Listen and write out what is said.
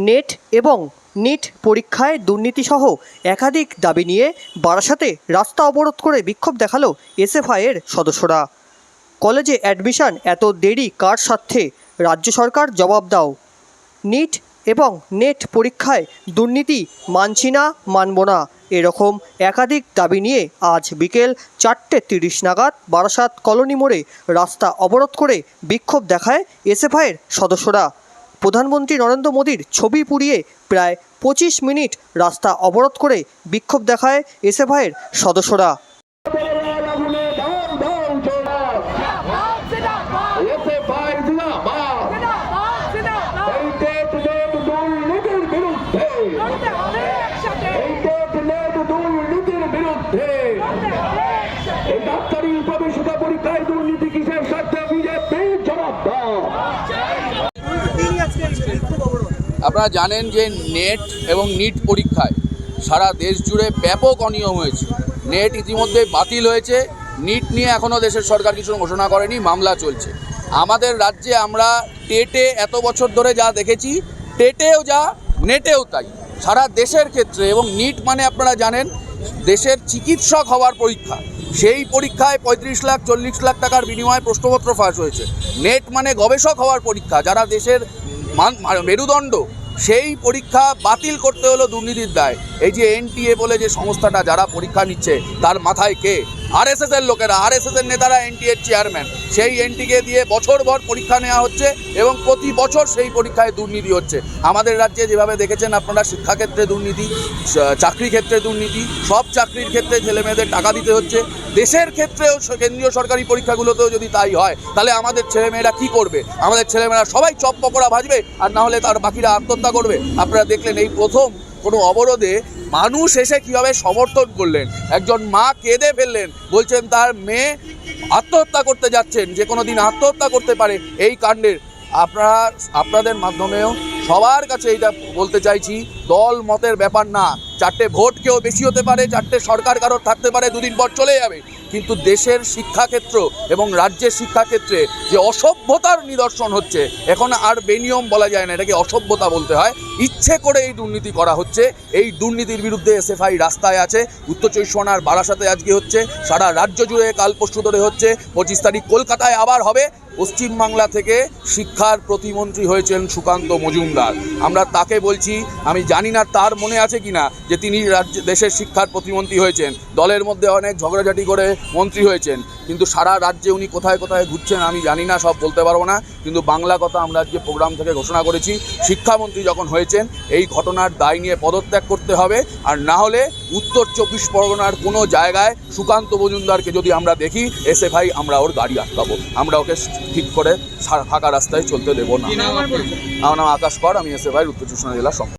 Net এবং NEET পরীক্ষায় দুর্নীতিসহ একাধিক দাবি নিয়ে বারাসাতে রাস্তা অবরোধ করে বিক্ষোভ দেখালো এসএফআইয়ের সদস্যরা। কলেজে অ্যাডমিশন এত দেরি কার স্বার্থে? রাজ্য সরকার জবাব দাও। নিট এবং নেট পরীক্ষায় দুর্নীতি মানছি না, মানব না, এরকম একাধিক দাবি নিয়ে আজ বিকেল 4:30 নাগাদ বারাসাত কলোনি মোড়ে রাস্তা অবরোধ করে বিক্ষোভ দেখায় এসএফআইয়ের সদস্যরা। প্রধানমন্ত্রী নরেন্দ্র মোদীর ছবি পুড়িয়ে প্রায় 25 মিনিট রাস্তা অবরোধ করে বিক্ষোভ দেখায় এসএফআইয়ের সদস্যরা। আপনারা জানেন যে নেট এবং নিট পরীক্ষায় সারা দেশ জুড়ে ব্যাপক অনিয়ম হয়েছে। নেট ইতিমধ্যে বাতিল হয়েছে, নিট নিয়ে এখনও দেশের সরকার কিছু ঘোষণা করেনি, মামলা চলছে। আমাদের রাজ্যে আমরা টেটে এত বছর ধরে যা দেখেছি, টেটেও যা, নেটেও তাই, সারা দেশের ক্ষেত্রে। এবং নিট মানে আপনারা জানেন দেশের চিকিৎসক হওয়ার পরীক্ষা, সেই পরীক্ষায় 35 লাখ 40 লাখ টাকার বিনিময়ে প্রশ্নপত্র ফাঁস হয়েছে। নেট মানে গবেষক হওয়ার পরীক্ষা, যারা দেশের মেরুদণ্ড, সেই পরীক্ষা বাতিল করতে হলো দুর্নীতির দায়। এই যে এনটিএ বলে যে সংস্থাটা যারা পরীক্ষা নিচ্ছে, তার মাথায় কে? আরএসএস এর লোকেরা, আরএসএস এর নেতারা এনটিএর চেয়ারম্যান। সেই এনটিকে দিয়ে বছরভর পরীক্ষা নেওয়া হচ্ছে এবং প্রতি বছর সেই পরীক্ষায় দুর্নীতি হচ্ছে। আমাদের রাজ্যে যেভাবে দেখেছেন আপনারা, শিক্ষাক্ষেত্রে দুর্নীতি, চাকরি ক্ষেত্রে দুর্নীতি, সব চাকরির ক্ষেত্রে ছেলেমেয়েদের টাকা দিতে হচ্ছে। দেশের ক্ষেত্রেও কেন্দ্রীয় সরকারি পরীক্ষাগুলোতেও যদি তাই হয়, তাহলে আমাদের ছেলেমেয়েরা কি করবে? আমাদের ছেলেমেয়েরা সবাই চপ পকোড়া ভাজবে, আর না হলে তার বাকিরা আত্মহত্যা করবে। আপনারা দেখলেন এই প্রথম কোনো অবরোধে মানুষ এসে কীভাবে সমর্থন করলেন। একজন মা কেঁদে ফেললেন, বলছেন তার মেয়ে আত্মহত্যা করতে যাচ্ছেন, যে কোনো দিন আত্মহত্যা করতে পারে এই কাণ্ডের। আপনাদের মাধ্যমেও সবার কাছে এইটা বলতে চাইছি, দল মতের ব্যাপার না। 4টে ভোট কেউ বেশি হতে পারে, 4টে সরকার কারোর থাকতে পারে, দুদিন পর চলে যাবে, কিন্তু দেশের শিক্ষাক্ষেত্র এবং রাজ্যের শিক্ষাক্ষেত্রে যে অসভ্যতার নিদর্শন হচ্ছে, এখন আর বেনিয়ম বলা যায় না, এটাকে অসভ্যতা বলতে হয়। ইচ্ছে করে এই দুর্নীতি করা হচ্ছে। এই দুর্নীতির বিরুদ্ধে এসএফআই রাস্তায় আছে। উত্তর 24 পরগনার বারাসাতে আজকে হচ্ছে, সারা রাজ্য জুড়ে কাল পরশু ধরে হচ্ছে, 25 তারিখ কলকাতায় আবার হবে। পশ্চিমবাংলা থেকে শিক্ষার প্রতিমন্ত্রী হয়েছেন সুকান্ত মজুমদার। আমরা তাকে বলছি, আমি জানি না তার মনে আছে কিনা যে তিনি দেশের শিক্ষার প্রতিমন্ত্রী হয়েছেন। দলের মধ্যে অনেক ঝগড়াঝাটি করে মন্ত্রী হয়েছেন, কিন্তু সারা রাজ্যে উনি কোথায় কোথায় ঘুরছেন আমি জানি না, সব বলতে পারবো না। কিন্তু বাংলা কথা আমরা আজকে প্রোগ্রাম থেকে ঘোষণা করেছি, শিক্ষামন্ত্রী যখন হয়েছেন এই ঘটনার দায় নিয়ে পদত্যাগ করতে হবে। আর না হলে উত্তর 24 পরগনার কোনো জায়গায় সুকান্ত মজুমদারকে যদি আমরা দেখি, এসএফআই আমরা ওর গাড়ি আটকাবো, আমরা ওকে ঠিক করে ফাঁকা রাস্তায় চলতে দেবো না। আমার নাম আকাশ কর, আমি এসএফআই উত্তর 24 পরগনা জেলার